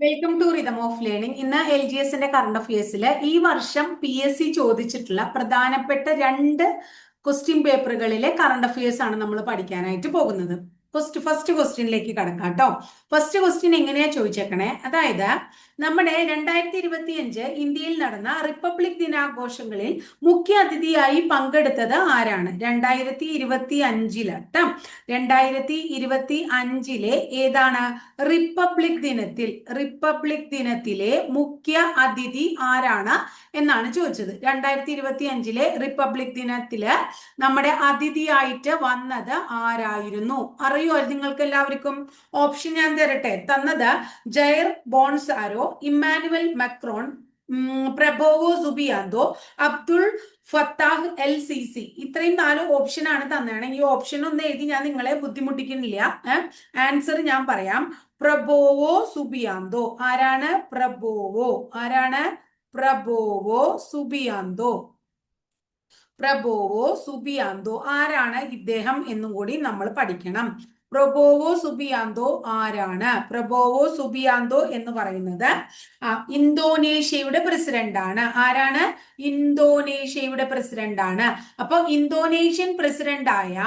Welcome to rhythm of learning. ഇന്ന് LGSന്റെ current അഫയേഴ്സിൽ ഈ വർഷം PSC ചോദിച്ചിട്ടുള്ള പ്രധാനപ്പെട്ട രണ്ട് ക്വസ്റ്റ്യൻ പേപ്പറുകളിലെ കറണ്ട് അഫയേഴ്സ് ആണ് നമ്മൾ പഠിക്കാനായിട്ട് പോകുന്നത്. ഫസ്റ്റ് ക്വസ്റ്റ്യനിലേക്ക് കടക്കാം കേട്ടോ. ഫസ്റ്റ് ക്വസ്റ്റ്യൻ എങ്ങനെയാ ചോദിച്ചേക്കണേ, അതായത് നമ്മുടെ 2025 ഇന്ത്യയിൽ നടന്ന റിപ്പബ്ലിക് ദിനാഘോഷങ്ങളിൽ മുഖ്യ അതിഥിയായി പങ്കെടുത്തത് ആരാണ്? 2025 കേട്ടോ. 2025 ഏതാണ്? റിപ്പബ്ലിക് ദിനത്തിലെ മുഖ്യ അതിഥി ആരാണ് എന്നാണ് ചോദിച്ചത്. 2025 റിപ്പബ്ലിക് ദിനത്തില് നമ്മുടെ അതിഥിയായിട്ട് വന്നത് ആരായിരുന്നു? അറിയോ നിങ്ങൾക്ക് എല്ലാവർക്കും? ഓപ്ഷൻ ഞാൻ തരട്ടെ. തന്നത് Jair Bolsonaro, Emmanuel Macron, Prabowo Subianto, Abdul Fattah LCC. ഇത്രയും 4 ഓപ്ഷൻ ആണ് തന്നെയാണ്. ഈ ഓപ്ഷൻ ഒന്ന് എഴുതി ഞാൻ നിങ്ങളെ ബുദ്ധിമുട്ടിക്കുന്നില്ല. ആൻസർ ഞാൻ പറയാം. Prabowo Subianto. ആരാണ്? Prabowo Subianto. ആരാണ് ഇദ്ദേഹം എന്നും കൂടി നമ്മൾ പഠിക്കണം. പ്രബോവോ സുബിയാന്തോ ആരാണ്? പ്രബോവോ സുബിയാന്തോ എന്ന് പറയുന്നത് ഇന്തോനേഷ്യയുടെ പ്രസിഡന്റ് ആണ്. ആരാണ്? ഇന്തോനേഷ്യയുടെ പ്രസിഡന്റ് ആണ്. അപ്പൊ ഇന്തോനേഷ്യൻ പ്രസിഡന്റ് ആയ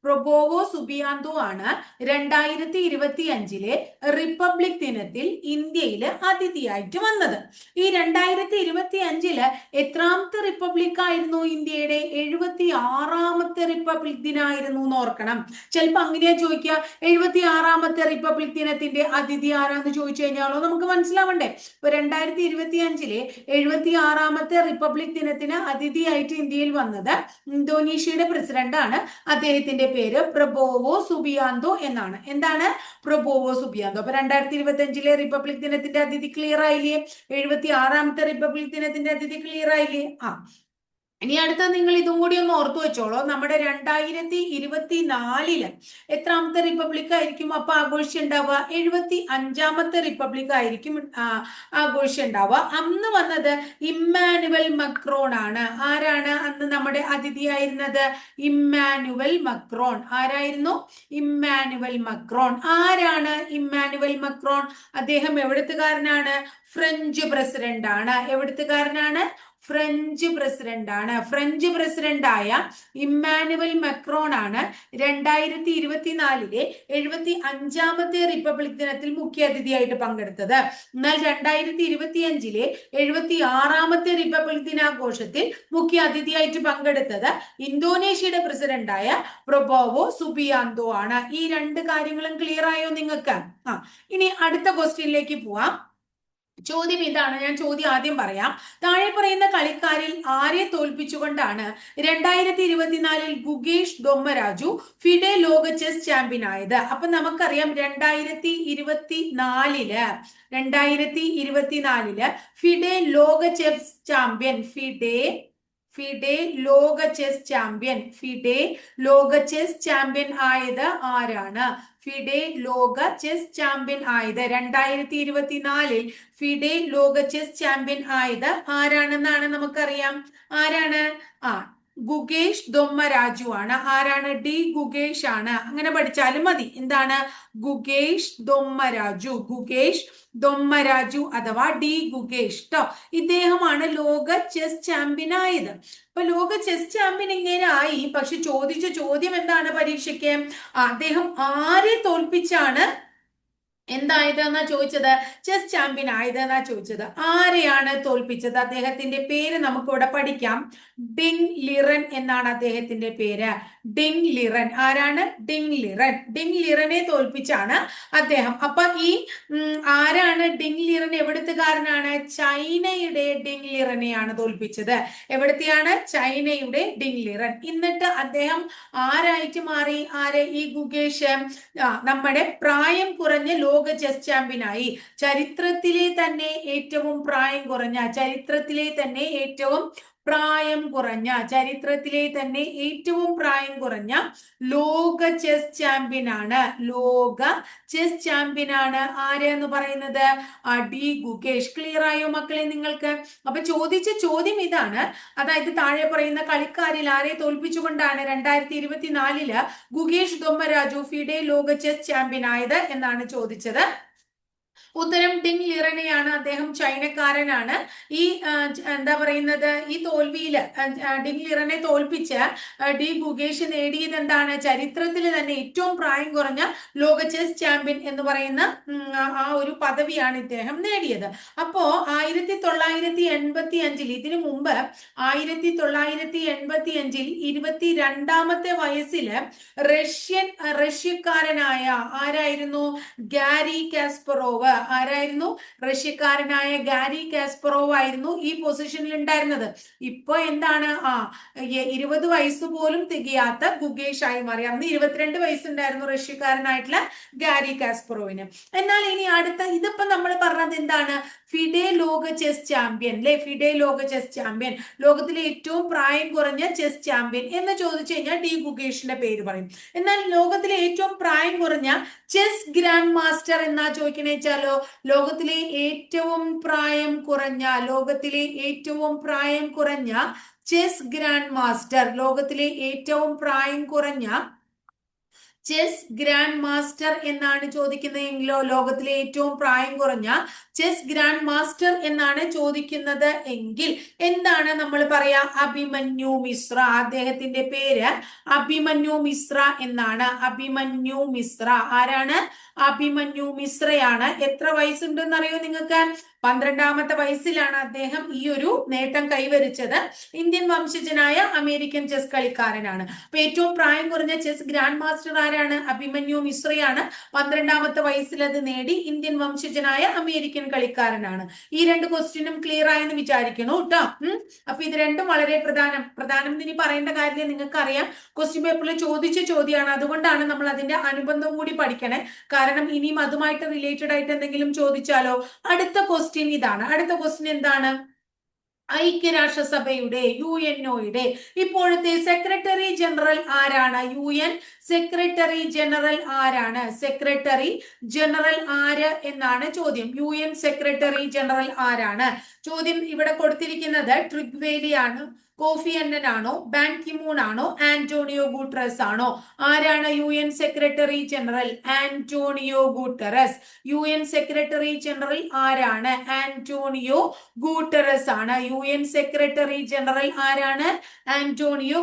പ്രൊബോവോ സുബിയാന്തോ ആണ് 2025 റിപ്പബ്ലിക് ദിനത്തിൽ ഇന്ത്യയിൽ അതിഥിയായിട്ട് വന്നത്. ഈ 2025 എത്രാമത്തെ റിപ്പബ്ലിക് ആയിരുന്നു ഇന്ത്യയുടെ? 76ാമത്തെ റിപ്പബ്ലിക് ദിനമായിരുന്നു എന്ന് ഓർക്കണം. ചിലപ്പോ അങ്ങനെയാ ചോദിക്കുക, 76ാമത്തെ റിപ്പബ്ലിക് ദിനത്തിന്റെ അതിഥി ആരാന്ന് ചോദിച്ചു കഴിഞ്ഞാലോ നമുക്ക് മനസ്സിലാവണ്ടേ? ഇപ്പൊ 2025 76ാമത്തെ റിപ്പബ്ലിക് ദിനത്തിന് അതിഥിയായിട്ട് ഇന്ത്യയിൽ വന്നത് ഇന്തോനേഷ്യയുടെ പ്രസിഡന്റ് ആണ്. അദ്ദേഹത്തിന്റെ പേര് പ്രബോവോ സുബിയാന്തോ എന്നാണ്. എന്താണ്? Prabowo Subianto. അപ്പൊ 2025 റിപ്പബ്ലിക് ദിനത്തിന്റെ അതിഥി ക്ലിയർ ആയില്ലേ? 76ാമത്തെ റിപ്പബ്ലിക് ദിനത്തിന്റെ അതിഥി ക്ലിയർ ആയില്ലേ? ഇനി അടുത്ത നിങ്ങൾ ഇതും കൂടി ഒന്ന് ഓർത്തു വെച്ചോളൂ. നമ്മുടെ 2024 എത്രാമത്തെ റിപ്പബ്ലിക് ആയിരിക്കും അപ്പൊ ആഘോഷം ഉണ്ടാവുക? 75ാമത്തെ റിപ്പബ്ലിക് ആയിരിക്കും ആഘോഷം ഉണ്ടാവുക. അന്ന് വന്നത് ഇമ്മാനുവൽ മക്രോൺ ആണ്. ആരാണ് അന്ന് നമ്മുടെ അതിഥിയായിരുന്നത്? Emmanuel Macron. ആരായിരുന്നു? Emmanuel Macron. ആരാണ് ഇമ്മാനുവൽ മക്രോൺ? അദ്ദേഹം എവിടുത്തുകാരനാണ്? ഫ്രഞ്ച് പ്രസിഡന്റ് ആണ്. എവിടുത്തുകാരനാണ്? ഫ്രഞ്ച് പ്രസിഡന്റ് ആണ്. ഫ്രഞ്ച് പ്രസിഡന്റ് ആയ ഇമ്മാനുവൽ മക്രോൺ ആണ് 2024 75ാമത്തെ റിപ്പബ്ലിക് ദിനത്തിൽ മുഖ്യ അതിഥിയായിട്ട് പങ്കെടുത്തത്. എന്നാൽ 2025 76ാമത്തെ റിപ്പബ്ലിക് ദിനാഘോഷത്തിൽ മുഖ്യ അതിഥിയായിട്ട് പങ്കെടുത്തത് ഇന്തോനേഷ്യയുടെ പ്രസിഡന്റായ പ്രൊബോവോ സുബിയാന്തോ ആണ്. ഈ രണ്ട് കാര്യങ്ങളും ക്ലിയർ ആയോ നിങ്ങൾക്ക്? ഇനി അടുത്ത ക്വസ്റ്റ്യനിലേക്ക് പോവാം. ചോദ്യം ഇതാണ്. ഞാൻ ചോദ്യം ആദ്യം പറയാം. താഴെ പറയുന്ന കളിക്കാരിൽ ആരെ തോൽപ്പിച്ചുകൊണ്ടാണ് 2024 ഗുഗേഷ് ദൊമ്മരാജു ഫിഡെ ലോക ചെസ് ചാമ്പ്യൻ ആയത്? അപ്പൊ നമുക്കറിയാം 2024 ഫിഡെ ലോക ചെസ് ചാമ്പ്യൻ ഫിഡെ ലോക ചെസ് ചാമ്പ്യൻ ആയത് ആരാണ്? ഫിഡെ ലോക ചെസ് ചാമ്പ്യൻ ആയത് 2024 ഫിഡെ ലോക ചെസ് ചാമ്പ്യൻ ആയത് ആരാണെന്നാണ് നമുക്കറിയാം. ആരാണ്? ഗുഗേഷ് ദൊമ്മരാജു ആണ്. ആരാണ്? ഡി ഗുഗേഷ് ആണ്. അങ്ങനെ പഠിച്ചാലും മതി. എന്താണ്? ഗുഗേഷ് ദൊമ്മരാജു അഥവാ ഡി ഗുഗേഷ് ട്ടോ. ഇദ്ദേഹമാണ് ലോക ചെസ് ചാമ്പ്യൻ ആയത്. അപ്പൊ ലോക ചെസ് ചാമ്പ്യൻ ഇങ്ങനെ ആയി. പക്ഷെ ചോദിച്ച ചോദ്യം എന്താണ് പരീക്ഷയ്ക്ക്? അദ്ദേഹം ആരെ തോൽപ്പിച്ചാണ് എന്തായത് എന്നാ ചോദിച്ചത്? ചെസ് ചാമ്പ്യൻ ആയത് എന്നാ ചോദിച്ചത്. ആരെയാണ് തോൽപ്പിച്ചത്? അദ്ദേഹത്തിന്റെ പേര് നമുക്ക് ഇവിടെ പഠിക്കാം. ഡിങ് ലിറൻ എന്നാണ് അദ്ദേഹത്തിന്റെ പേര്. Ding Liren. ആരാണ്? ഡിങ് ലിറനെ തോൽപ്പിച്ചാണ് അദ്ദേഹം. അപ്പൊ ഈ ആരാണ് ഡിങ് ലിറൻ? എവിടുത്തുകാരനാണ്? ചൈനയുടെ ഡിങ് ലിറനെയാണ് തോൽപ്പിച്ചത്. എവിടുത്തെയാണ്? ചൈനയുടെ ഡിങ് ലിറൻ. എന്നിട്ട് അദ്ദേഹം ആരായിട്ട് മാറി? ഈ ഗുഗേഷ് നമ്മുടെ പ്രായം കുറഞ്ഞ ലോക ചെസ് ചാമ്പ്യനായി. ചരിത്രത്തിലെ തന്നെ ഏറ്റവും പ്രായം കുറഞ്ഞ ലോക ചെസ് ചാമ്പ്യനാണ് ആരെന്ന് പറയുന്നത്? ഡി ഗുഗേഷ്. ക്ലിയർ ആയോ മക്കളെ നിങ്ങൾക്ക്? അപ്പൊ ചോദിച്ച ചോദ്യം ഇതാണ്. അതായത് താഴെ പറയുന്ന കളിക്കാരിൽ ആരെ തോൽപ്പിച്ചുകൊണ്ടാണ് 2024 ഗുഗേഷ് ദൊമ്മരാജു ഫിഡെ ലോക ചെസ് ചാമ്പ്യൻ ആയത് എന്നാണ് ചോദിച്ചത്. ഉത്തരം ഡിങ് ലിറനെയാണ്. അദ്ദേഹം ചൈനക്കാരനാണ്. ഈ എന്താ പറയുന്നത്, ഈ തോൽവിയില് ഡിങ് ലിറനെ തോൽപ്പിച്ച് ഡി ഗുഗേഷ് നേടിയത് എന്താണ്? ചരിത്രത്തിൽ തന്നെ ഏറ്റവും പ്രായം കുറഞ്ഞ ലോക ചെസ് ചാമ്പ്യൻ എന്ന് പറയുന്ന ആ ഒരു പദവിയാണ് ഇദ്ദേഹം നേടിയത്. അപ്പോ 1985 ഇതിനു മുമ്പ് 1985 22ാമത്തെ വയസ്സില് റഷ്യക്കാരനായ ആരായിരുന്നു? Gary Kasparov. ആരായിരുന്നു? റഷ്യക്കാരനായ ഗാരി കാസ്പറോവ് ആയിരുന്നു ഈ പൊസിഷനിൽ ഉണ്ടായിരുന്നത്. ഇപ്പൊ എന്താണ്? 20 വയസ്സ് പോലും തികയാത്ത ഗുഗേഷ് ആയി മാറി. അന്ന് 22 വയസ്സുണ്ടായിരുന്നു റഷ്യക്കാരനായിട്ടുള്ള ഗാരി കാസ്പറോവിന്. എന്നാൽ ഇനി അടുത്ത, ഇതിപ്പോ നമ്മൾ പറഞ്ഞത് എന്താണ്? ഫിഡെ ലോക ചെസ് ചാമ്പ്യൻ അല്ലെ? ഫിഡെ ലോക ചെസ് ചാമ്പ്യൻ, ലോകത്തിലെ ഏറ്റവും പ്രായം കുറഞ്ഞ ചെസ് ചാമ്പ്യൻ എന്ന് ചോദിച്ചു കഴിഞ്ഞാൽ ഡി ഗുഗേഷിന്റെ പേര് പറയും. എന്നാൽ ലോകത്തിലെ ഏറ്റവും പ്രായം കുറഞ്ഞ ചെസ് ഗ്രാൻഡ് മാസ്റ്റർ എന്നാ ചോദിക്കണേച്ചാലോ? ലോകത്തിലെ ഏറ്റവും പ്രായം കുറഞ്ഞ, ലോകത്തിലെ ഏറ്റവും പ്രായം കുറഞ്ഞ ചെസ് ഗ്രാൻഡ് മാസ്റ്റർ, ലോകത്തിലെ ഏറ്റവും പ്രായം കുറഞ്ഞ ചെസ് ഗ്രാൻഡ് മാസ്റ്റർ എന്നാണ് ചോദിക്കുന്നതെങ്കിലോ, ലോകത്തിലെ ഏറ്റവും പ്രായം കുറഞ്ഞ ചെസ് ഗ്രാൻഡ് മാസ്റ്റർ എന്നാണ് ചോദിക്കുന്നത് എങ്കിൽ എന്താണ് നമ്മൾ പറയാ? അഭിമന്യു മിശ്ര. അദ്ദേഹത്തിന്റെ പേര് അഭിമന്യു മിശ്ര എന്നാണ്. അഭിമന്യു മിശ്ര. ആരാണ്? അഭിമന്യു മിശ്രയാണ്. എത്ര വയസ്സുണ്ടെന്ന് അറിയോ നിങ്ങൾക്ക്? 12ാമത്തെ വയസ്സിലാണ് അദ്ദേഹം ഈ ഒരു നേട്ടം കൈവരിച്ചത്. ഇന്ത്യൻ വംശജനായ അമേരിക്കൻ ചെസ് കളിക്കാരനാണ്. അപ്പൊ ഏറ്റവും പ്രായം കുറഞ്ഞ ചെസ് ഗ്രാൻഡ് മാസ്റ്റർ ആരാണ്? അഭിമന്യു മിശ്രയാണ്. 12ാമത്തെ വയസ്സിൽ അത് നേടി. ഇന്ത്യൻ വംശജനായ അമേരിക്കൻ കളിക്കാരനാണ്. ഈ രണ്ട് ക്വസ്റ്റ്യനും ക്ലിയർ ആയെന്ന് വിചാരിക്കുന്നു കേട്ടോ. അപ്പൊ ഇത് രണ്ടും വളരെ പ്രധാനം ഇനി പറയേണ്ട കാര്യം നിങ്ങൾക്ക് അറിയാം. ക്വസ്റ്റ്യൻ പേപ്പറിൽ ചോദിച്ച ചോദ്യമാണ്. അതുകൊണ്ടാണ് നമ്മൾ അതിന്റെ അനുബന്ധം കൂടി പഠിക്കണേ. കാരണം ഇനിയും അതുമായിട്ട് റിലേറ്റഡ് ആയിട്ട് എന്തെങ്കിലും ചോദിച്ചാലോ? അടുത്ത ക്വസ്റ്റ്യൻ ഇതാണ്. അടുത്ത ക്വസ്റ്റ്യൻ എന്താണ്? ഐക്യരാഷ്ട്രസഭയുടെ UNOയുടെ ഇപ്പോഴത്തെ സെക്രട്ടറി ജനറൽ ആരാണ്? UN സെക്രട്ടറി ജനറൽ ആരാണ്? സെക്രട്ടറി ജനറൽ ആര് എന്നാണ് ചോദ്യം. UN സെക്രട്ടറി ജനറൽ ആരാണ്? ചോദ്യം ഇവിടെ കൊടുത്തിരിക്കുന്നത് ട്രിഗ്വേലി ആണ്, കോഫി അന്നൻ ആണോ, ബാൻ കിമൂൺ ആണോ, ആന്റോണിയോ ഗൂട്ടറസ് ആണോ? ആരാണ് UN secretary general? Antonio Guterres. UN secretary general ആരാണ്? ആന്റോണിയോ ഗൂട്ടറസ് ആണ്. UN സെക്രട്ടറി ജനറൽ ആരാണ്? ആന്റോണിയോ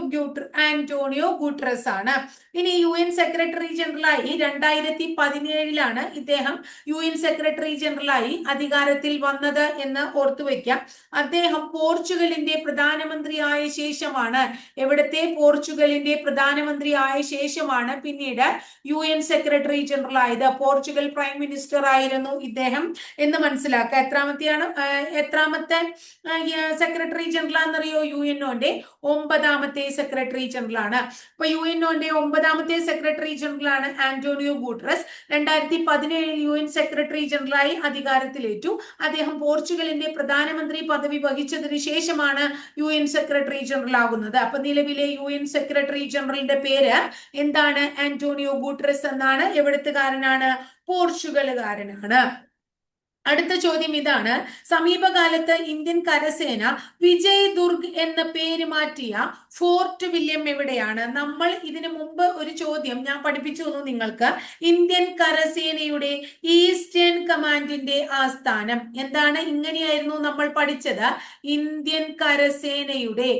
ഗൂട്ടറസ് ആണ്. ഇനി UN സെക്രട്ടറി ജനറലായി 2017 ഇദ്ദേഹം UN സെക്രട്ടറി ജനറലായി അധികാരത്തിൽ വന്നത് എന്ന് ഓർത്തുവെക്കാം. അദ്ദേഹം പോർച്ചുഗലിന്റെ പ്രധാനമന്ത്രി ആയ ശേഷമാണ്, എവിടത്തെ? പോർച്ചുഗലിന്റെ പ്രധാനമന്ത്രി ആയ ശേഷമാണ് പിന്നീട് UN സെക്രട്ടറി ജനറൽ ആയത്. പോർച്ചുഗൽ പ്രൈം മിനിസ്റ്റർ ആയിരുന്നു ഇദ്ദേഹം എന്ന് മനസ്സിലാക്കുക. എത്രാമത്തെ സെക്രട്ടറി ജനറൽ ആണെന്നറിയോ? UNOന്റെ 9ാമത്തെ സെക്രട്ടറി ജനറൽ ആണ്. അപ്പൊ UNOന്റെ 9ാമത്തെ സെക്രട്ടറി ജനറൽ ആണ് ആന്റോണിയോ ഗൂട്ടറസ്. 2017 UN സെക്രട്ടറി ജനറലായി അധികാരത്തിലേറ്റു. അദ്ദേഹം പോർച്ചുഗലിന്റെ പ്രധാനമന്ത്രി പദവി വഹിച്ചതിന് ശേഷമാണ് UN സെക്രട്ടറി ജനറൽ ആകുന്നത്. അപ്പൊ നിലവിലെ UN സെക്രട്ടറി ജനറലിന്റെ പേര് എന്താണ്? ആന്റോണിയോ ഗൂട്ടറസ് എന്നാണ്. എവിടത്തുകാരനാണ്? പോർച്ചുഗലുകാരനാണ്. അടുത്ത ചോദ്യം ഇതാണ്. സമീപകാലത്ത് ഇന്ത്യൻ കരസേന വിജയ് ദുർഗ് എന്ന പേര് മാറ്റിയ ഫോർട്ട് വില്യം എവിടെയാണ്? നമ്മൾ ഇതിനു മുമ്പ് ഒരു ചോദ്യം ഞാൻ പഠിപ്പിച്ചു തന്നു നിങ്ങൾക്ക്. ഇന്ത്യൻ കരസേനയുടെ ഈസ്റ്റേൺ കമാൻഡിന്റെ ആസ്ഥാനം എന്താണ്? ഇങ്ങനെയായിരുന്നു നമ്മൾ പഠിച്ചത്. ഇന്ത്യൻ കരസേനയുടെ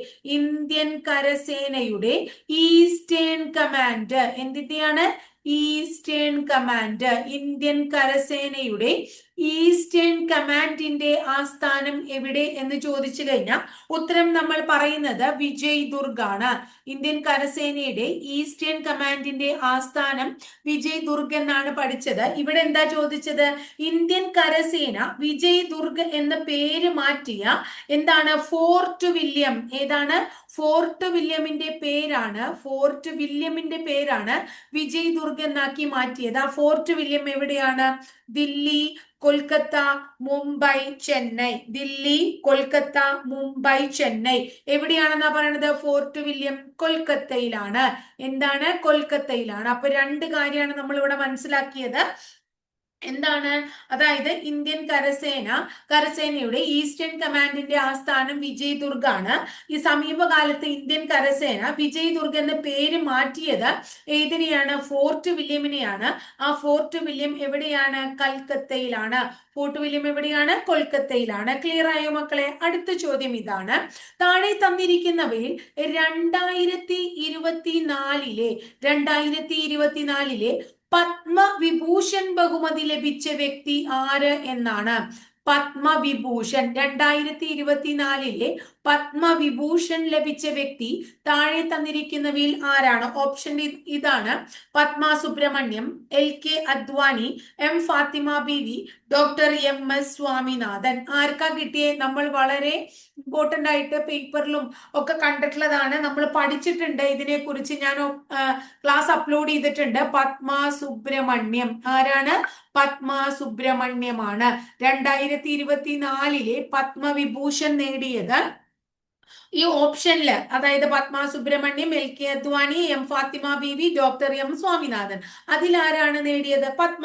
ഈസ്റ്റേൺ കമാൻഡ് എന്തിന്റെയാണ്? Eastern command. ഇന്ത്യൻ കരസേനയുടെ ഈസ്റ്റേൺ കമാൻഡിന്റെ ആസ്ഥാനം എവിടെ എന്ന് ചോദിച്ചു കഴിഞ്ഞാൽ ഉത്തരം നമ്മൾ പറയുന്നത് വിജയ് ദുർഗ് ആണ്. ഇന്ത്യൻ കരസേനയുടെ ഈസ്റ്റേൺ കമാൻഡിന്റെ ആസ്ഥാനം വിജയ് ദുർഗ് എന്നാണ് പഠിച്ചത്. ഇവിടെ എന്താ ചോദിച്ചത്? ഇന്ത്യൻ കരസേന വിജയ് ദുർഗ് എന്ന പേര് മാറ്റിയ എന്താണ്? Fort William. ഏതാണ്? ഫോർട്ട് വില്യമിന്റെ പേരാണ് വിജയ് ദുർഗ് എന്നാക്കി മാറ്റിയത്. ആ ഫോർട്ട് വില്യം എവിടെയാണ്? ദില്ലി, കൊൽക്കത്ത, മുംബൈ, ചെന്നൈ. ദില്ലി, കൊൽക്കത്ത, മുംബൈ, ചെന്നൈ. എവിടെയാണെന്നാ പറയുന്നത്? ഫോർട്ട് വില്യം കൊൽക്കത്തയിലാണ്. എന്താണ്? കൊൽക്കത്തയിലാണ്. അപ്പൊ രണ്ട് കാര്യമാണ് നമ്മൾ ഇവിടെ മനസ്സിലാക്കിയത്. എന്താണ്? അതായത് ഇന്ത്യൻ കരസേനയുടെ ഈസ്റ്റേൺ കമാൻഡിന്റെ ആസ്ഥാനം വിജയ് ദുർഗ് ആണ്. ഈ സമീപകാലത്ത് ഇന്ത്യൻ കരസേന വിജയ് ദുർഗ് എന്ന പേര് മാറ്റിയത് ഏതിനെയാണ്? ഫോർട്ട് വില്യമിനെയാണ്. ആ ഫോർട്ട് വില്യം എവിടെയാണ്? കൽക്കത്തയിലാണ്. ഫോർട്ട് വില്യം എവിടെയാണ്? കൊൽക്കത്തയിലാണ്. ക്ലിയർ ആയോ മക്കളെ? അടുത്ത ചോദ്യം ഇതാണ്. താഴെ തന്നിരിക്കുന്നവയിൽ 2024-ലെ പത്മവിഭൂഷൺ ബഹുമതി ലഭിച്ച വ്യക്തി ആര് എന്നാണ്? പത്മവിഭൂഷൺ 2024-ലെ പത്മവിഭൂഷൺ ലഭിച്ച വ്യക്തി താഴെ തന്നിരിക്കുന്നവയിൽ ആരാണ്? ഓപ്ഷൻ ഇതാണ്: പത്മ സുബ്രഹ്മണ്യം, LK അദ്വാനി, M ഫാത്തിമ ബീവി, ഡോക്ടർ MS സ്വാമിനാഥൻ. ആർക്കാ കിട്ടിയേ? നമ്മൾ വളരെ ഇമ്പോർട്ടന്റ് ആയിട്ട് പേപ്പറിലും ഒക്കെ കണ്ടിട്ടുള്ളതാണ്, നമ്മൾ പഠിച്ചിട്ടുണ്ട് ഇതിനെ കുറിച്ച്. ഞാൻ ക്ലാസ് അപ്ലോഡ് ചെയ്തിട്ടുണ്ട്. പത്മ സുബ്രഹ്മണ്യം. ആരാണ്? പത്മ സുബ്രഹ്മണ്യമാണ് 2024-ലെ പത്മവിഭൂഷൺ നേടിയത്. ഈ ഓപ്ഷനില്, അതായത് പത്മ സുബ്രഹ്മണ്യം, LK അദ്വാനി, M ഫാത്തിമ ബീവി, ഡോക്ടർ M സ്വാമിനാഥൻ, അതിലാരാണ് നേടിയത്? പത്മ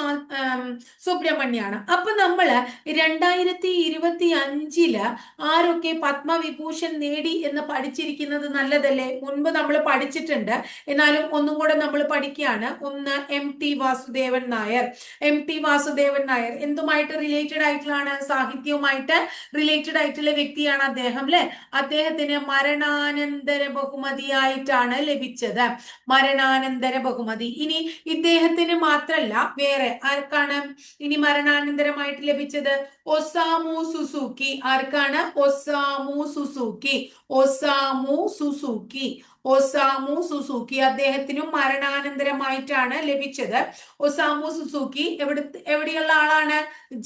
സുബ്രഹ്മണ്യാണ്. അപ്പൊ നമ്മള് 2025 ആരൊക്കെ പത്മവിഭൂഷൺ നേടി എന്ന് പഠിച്ചിരിക്കുന്നത് നല്ലതല്ലേ? മുൻപ് നമ്മൾ പഠിച്ചിട്ടുണ്ട്, എന്നാലും ഒന്നും കൂടെ നമ്മൾ പഠിക്കുകയാണ്. ഒന്ന്, MT വാസുദേവൻ നായർ. MT വാസുദേവൻ നായർ എന്തുമായിട്ട് റിലേറ്റഡ് ആയിട്ടുള്ളതാണ്? സാഹിത്യവുമായിട്ട് റിലേറ്റഡ് ആയിട്ടുള്ള വ്യക്തിയാണ് അദ്ദേഹം, അല്ലെ? അദ്ദേഹത്തിന് മരണാനന്തര ബഹുമതിയായിട്ടാണ് ലഭിച്ചത്. മരണാനന്തര ബഹുമതി. ഇനി ഇദ്ദേഹത്തിന് മാത്രല്ല, വേറെ ആർക്കാണ് ഇനി മരണാനന്തരമായിട്ട് ലഭിച്ചത്? Osamu Suzuki. ആർക്കാണ്? Osamu Suzuki. Osamu Suzuki. Osamu Suzuki അദ്ദേഹത്തിനും മരണാനന്തരമായിട്ടാണ് ലഭിച്ചത്. ഒസാമു സുസുക്കി എവിടെയുള്ള ആളാണ്?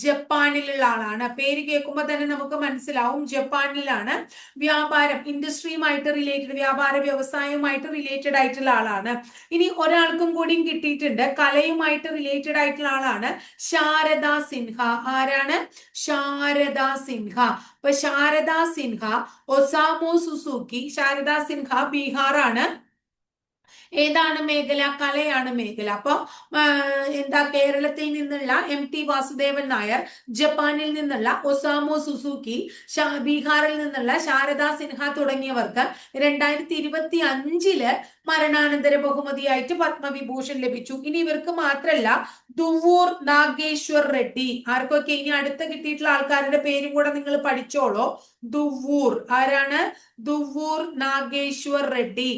ജപ്പാനിലുള്ള ആളാണ്. പേര് കേൾക്കുമ്പോൾ തന്നെ നമുക്ക് മനസ്സിലാവും ജപ്പാനിലാണ്. വ്യാപാരം, ഇൻഡസ്ട്രിയുമായിട്ട് റിലേറ്റഡ്, വ്യാപാര വ്യവസായവുമായിട്ട് റിലേറ്റഡ് ആയിട്ടുള്ള ആളാണ്. ഇനി ഒരാൾക്കും കൂടിയും കിട്ടിയിട്ടുണ്ട്, കലയുമായിട്ട് റിലേറ്റഡ് ആയിട്ടുള്ള ആളാണ്. ശാരദ സിൻഹ. ആരാണ്? ശാരദ സിൻഹ. അപ്പൊ ശാരദ സിൻഹ, ഒസാമു സുസുക്കി. ശാരദ സിൻഹ ബീഹാറാണ്. ഏതാണ് മേഖല? കലയാണ് മേഖല. അപ്പൊ എന്താ, കേരളത്തിൽ നിന്നുള്ള MT വാസുദേവൻ നായർ, ജപ്പാനിൽ നിന്നുള്ള ഒസാമു സുസുക്കി, ബീഹാറിൽ നിന്നുള്ള ശാരദ സിൻഹ തുടങ്ങിയവർക്ക് 2025 മരണാനന്തര ബഹുമതിയായിട്ട് പത്മവിഭൂഷൺ ലഭിച്ചു. ഇനി ഇവർക്ക് മാത്രല്ല, ദുവൂർ നാഗേശ്വർ റെഡ്ഡി. ആർക്കൊക്കെ? ഇനി അടുത്ത കിട്ടിയിട്ടുള്ള ആൾക്കാരുടെ പേരും കൂടെ നിങ്ങൾ പഠിച്ചോളോ. ദുവൂർ. ആരാണ്? ദുവൂർ നാഗേശ്വർ റെഡ്ഡി.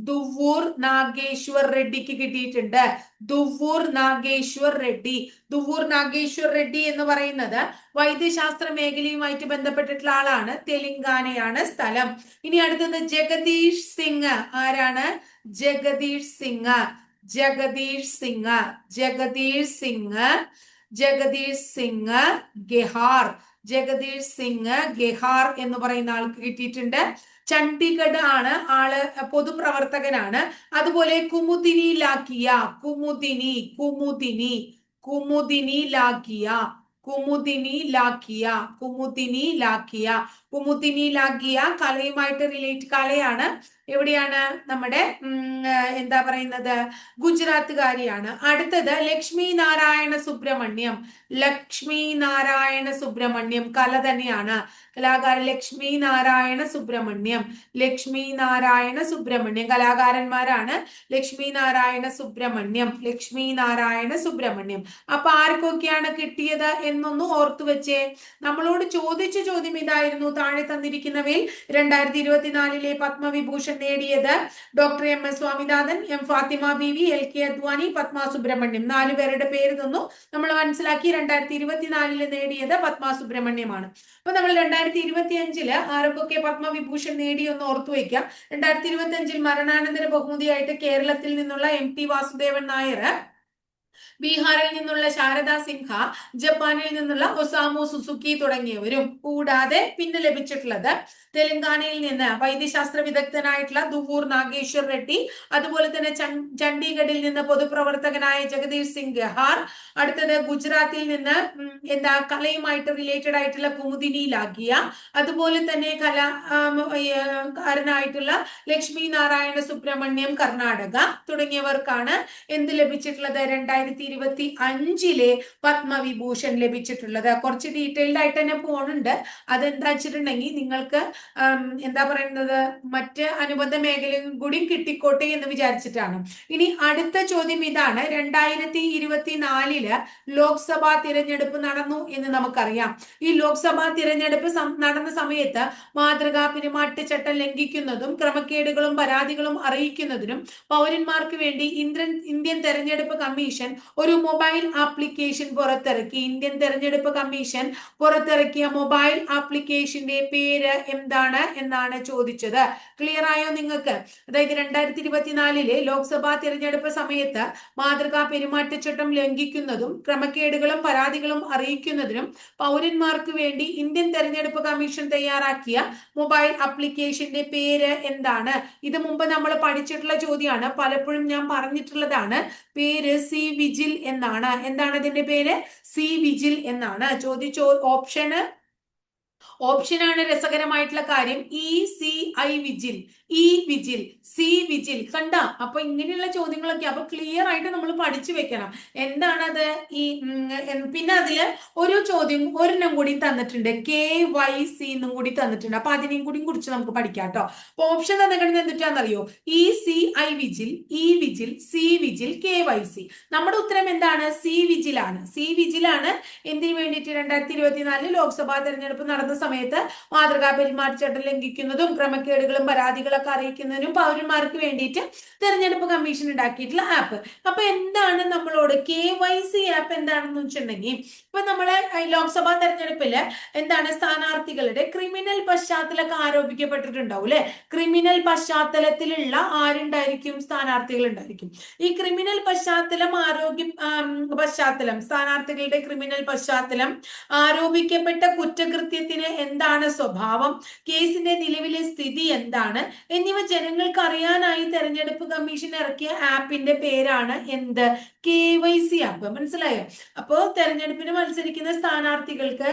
ദുവൂർ നാഗേശ്വർ റെഡ്ഡിക്ക് കിട്ടിയിട്ടുണ്ട്. ദുവൂർ നാഗേശ്വർ റെഡ്ഡി. ദുവൂർ നാഗേശ്വർ റെഡ്ഡി എന്ന് പറയുന്നത് വൈദ്യശാസ്ത്ര മേഖലയുമായിട്ട് ബന്ധപ്പെട്ടിട്ടുള്ള ആളാണ്. തെലങ്കാനയാണ് സ്ഥലം. ഇനി അടുത്തത് ജഗദീഷ് സിംഗ്. ആരാണ്? ജഗദീഷ് സിംഗ്. ജഗദീഷ് സിംഗ്. ജഗദീഷ് സിംഗ്. ജഗദീഷ് സിംഗ് ഗെഹാർ. ജഗദീഷ് സിംഗ് ഗെഹാർ എന്ന് പറയുന്ന ആൾക്ക് കിട്ടിയിട്ടുണ്ട്. ചണ്ഡീഗഡ് ആണ് ആള്, പൊതുപ്രവർത്തകനാണ്. അതുപോലെ കുമുദിനി ലാക്കിയ. കുമുദിനി. കുമുദിനി. കുമുദിനി ലാക്കിയ. കുമുദിനി ലാക്കിയ. കുമുദിനി ലാക്കിയ. കുമുദിനി ലാക്കിയ കലയുമായിട്ട് റിലേറ്റ്, കലയാണ്. എവിടെയാണ്? നമ്മുടെ എന്താ പറയുന്നത്, ഗുജറാത്തുകാരിയാണ്. അടുത്തത് ലക്ഷ്മി നാരായണ സുബ്രഹ്മണ്യം. ലക്ഷ്മി നാരായണ സുബ്രഹ്മണ്യം കല തന്നെയാണ്. കലാകാരൻ ലക്ഷ്മി നാരായണ സുബ്രഹ്മണ്യം. ലക്ഷ്മി നാരായണ സുബ്രഹ്മണ്യം കലാകാരന്മാരാണ്. ലക്ഷ്മി നാരായണ സുബ്രഹ്മണ്യം. ലക്ഷ്മി നാരായണ സുബ്രഹ്മണ്യം. അപ്പൊ ആർക്കൊക്കെയാണ് കിട്ടിയത് എന്നൊന്ന് ഓർത്തു വെച്ചേ. നമ്മളോട് ചോദിച്ച ചോദ്യം ഇതായിരുന്നു: താഴെ തന്നിരിക്കുന്നവയിൽ 2024-ലെ പത്മവിഭൂഷൺ നേടിയത് doctor MS Swaminathan, M Fathima Beevi, LK Advani, Padma Subrahmanyam. 4 പേരുടെ പേര് തന്നു. നമ്മൾ മനസ്സിലാക്കി 2024 നേടിയത് പത്മ സുബ്രഹ്മണ്യമാണ്. അപ്പൊ നമ്മൾ 2025 ആർക്കൊക്കെ പത്മവിഭൂഷൺ നേടി എന്ന് ഓർത്തു വയ്ക്കാം. 2025 മരണാനന്തര ബഹുമതിയായിട്ട് കേരളത്തിൽ നിന്നുള്ള MT വാസുദേവൻ നായർ, ബീഹാറിൽ നിന്നുള്ള ശാരദ സിൻഹ, ജപ്പാനിൽ നിന്നുള്ള ഒസാമു സുസുക്കി തുടങ്ങിയവരും, കൂടാതെ പിന്നെ ലഭിച്ചിട്ടുള്ളത് തെലങ്കാനയിൽ നിന്ന് വൈദ്യശാസ്ത്ര വിദഗ്ധനായിട്ടുള്ള ദുവൂർ നാഗേശ്വർ റെഡ്ഡി, അതുപോലെ തന്നെ ചണ്ഡീഗഡിൽ നിന്ന് പൊതുപ്രവർത്തകനായ ജഗദീഷ് സിംഗ് ഗെഹാർ, അടുത്തത് ഗുജറാത്തിൽ നിന്ന് കലയുമായിട്ട് റിലേറ്റഡ് ആയിട്ടുള്ള കുമുദിനി ലാഗിയ, അതുപോലെ തന്നെ കലാകാരനായിട്ടുള്ള ലക്ഷ്മി നാരായണ സുബ്രഹ്മണ്യം കർണാടക തുടങ്ങിയവർക്കാണ് എന്ത് ലഭിച്ചിട്ടുള്ളത്? 2025 പത്മവിഭൂഷൺ ലഭിച്ചിട്ടുള്ളത്? കുറച്ച് ഡീറ്റെയിൽഡ് ആയിട്ട് തന്നെ പോണുണ്ട്. അതെന്താ വെച്ചിട്ടുണ്ടെങ്കിൽ നിങ്ങൾക്ക് എന്താ പറയുന്നത്, മറ്റ് അനുബന്ധ മേഖലയും കൂടി കിട്ടിക്കോട്ടെ എന്ന് വിചാരിച്ചിട്ടാണ്. ഇനി അടുത്ത ചോദ്യം ഇതാണ്. 2024 ലോക്സഭാ തിരഞ്ഞെടുപ്പ് നടന്നു എന്ന് നമുക്കറിയാം. ഈ ലോക്സഭാ തിരഞ്ഞെടുപ്പ് നടന്ന സമയത്ത് മാതൃകാ പെരുമാറ്റച്ചട്ടം ലംഘിക്കുന്നതും ക്രമക്കേടുകളും പരാതികളും അറിയിക്കുന്നതിനും പൗരന്മാർക്ക് വേണ്ടി ഇന്ത്യൻ തെരഞ്ഞെടുപ്പ് കമ്മീഷൻ ഒരു മൊബൈൽ ആപ്ലിക്കേഷൻ പുറത്തിറക്കി. ഇന്ത്യൻ തെരഞ്ഞെടുപ്പ് കമ്മീഷൻ പുറത്തിറക്കിയ മൊബൈൽ ആപ്ലിക്കേഷന്റെ പേര് എന്താണ് എന്നാണ് ചോദിച്ചത്. ക്ലിയർ ആയോ നിങ്ങൾക്ക്? അതായത് 2024 ലോക്സഭാ തിരഞ്ഞെടുപ്പ് സമയത്ത് മാതൃകാ പെരുമാറ്റച്ചട്ടം ലംഘിക്കുന്നതും ക്രമക്കേടുകളും പരാതികളും അറിയിക്കുന്നതിനും പൗരന്മാർക്ക് വേണ്ടി ഇന്ത്യൻ തെരഞ്ഞെടുപ്പ് കമ്മീഷൻ തയ്യാറാക്കിയ മൊബൈൽ ആപ്ലിക്കേഷന്റെ പേര് എന്താണ്? ഇത് മുമ്പ് നമ്മൾ പഠിച്ചിട്ടുള്ള ചോദ്യമാണ്, പലപ്പോഴും ഞാൻ പറഞ്ഞിട്ടുള്ളതാണ്. പേര് സി വിജിൽ എന്നാണ്. എന്താണ് ഇതിന്റെ പേര്? സി വിജിൽ എന്നാണ്. ഓപ്ഷനാണ് രസകരമായിട്ടുള്ള കാര്യം. ECI vigil, E vigil, C vigil. കണ്ട? അപ്പൊ ഇങ്ങനെയുള്ള ചോദ്യങ്ങളൊക്കെ അപ്പൊ ക്ലിയർ ആയിട്ട് നമ്മൾ പഠിച്ചു വെക്കണം. എന്താണത്? പിന്നെ അതില് ഒരു ചോദ്യം ഒരെണ്ണം കൂടി തന്നിട്ടുണ്ട്, KYC എന്നും കൂടി തന്നിട്ടുണ്ട്. അപ്പൊ അതിനെയും കൂടി കുറിച്ച് നമുക്ക് പഠിക്കാം കേട്ടോ. അപ്പൊ ഓപ്ഷൻ തന്നിട്ടുണ്ട് എന്തിട്ടാണെന്നറിയോ? ECI vigil, E vigil, C vigil, KYC. നമ്മുടെ ഉത്തരം എന്താണ്? സി വിജിലാണ്. സി വിജിലാണ് എന്തിനു വേണ്ടിയിട്ട് 2024 ലോക്സഭാ തെരഞ്ഞെടുപ്പ് നടന്ന സമയത്ത് മാതൃകാ പെരുമാറ്റച്ചട്ടം ലംഘിക്കുന്നതും ക്രമക്കേടുകളും പരാതികളൊക്കെ അറിയിക്കുന്നതിനും പൗരന്മാർക്ക് വേണ്ടിയിട്ട് തെരഞ്ഞെടുപ്പ് കമ്മീഷൻ ഉണ്ടാക്കിയിട്ടുള്ള ആപ്പ്. അപ്പൊ എന്താണ് നമ്മളോട് KYC ആപ്പ് എന്താണെന്ന് വെച്ചിട്ടുണ്ടെങ്കിൽ, ഇപ്പൊ നമ്മള് ലോക്സഭാ തെരഞ്ഞെടുപ്പില് എന്താണ് സ്ഥാനാർത്ഥികളുടെ ക്രിമിനൽ പശ്ചാത്തലമൊക്കെ ആരോപിക്കപ്പെട്ടിട്ടുണ്ടാവും അല്ലെ? ക്രിമിനൽ പശ്ചാത്തലത്തിലുള്ള ആരുണ്ടായിരിക്കും? സ്ഥാനാർത്ഥികൾ ഉണ്ടായിരിക്കും. ഈ ക്രിമിനൽ പശ്ചാത്തലം സ്ഥാനാർത്ഥികളുടെ ക്രിമിനൽ പശ്ചാത്തലം, ആരോപിക്കപ്പെട്ട കുറ്റകൃത്യത്തിന് എന്താണ് സ്വഭാവം, കേസിന്റെ നിലവിലെ സ്ഥിതി എന്താണ് എന്നിവ ജനങ്ങൾക്ക് അറിയാനായി തെരഞ്ഞെടുപ്പ് കമ്മീഷൻ ഇറക്കിയ ആപ്പിന്റെ പേരാണ് എന്ത്? KYC app. മനസ്സിലായോ? അപ്പോ തെരഞ്ഞെടുപ്പിന് മത്സരിക്കുന്ന സ്ഥാനാർത്ഥികൾക്ക്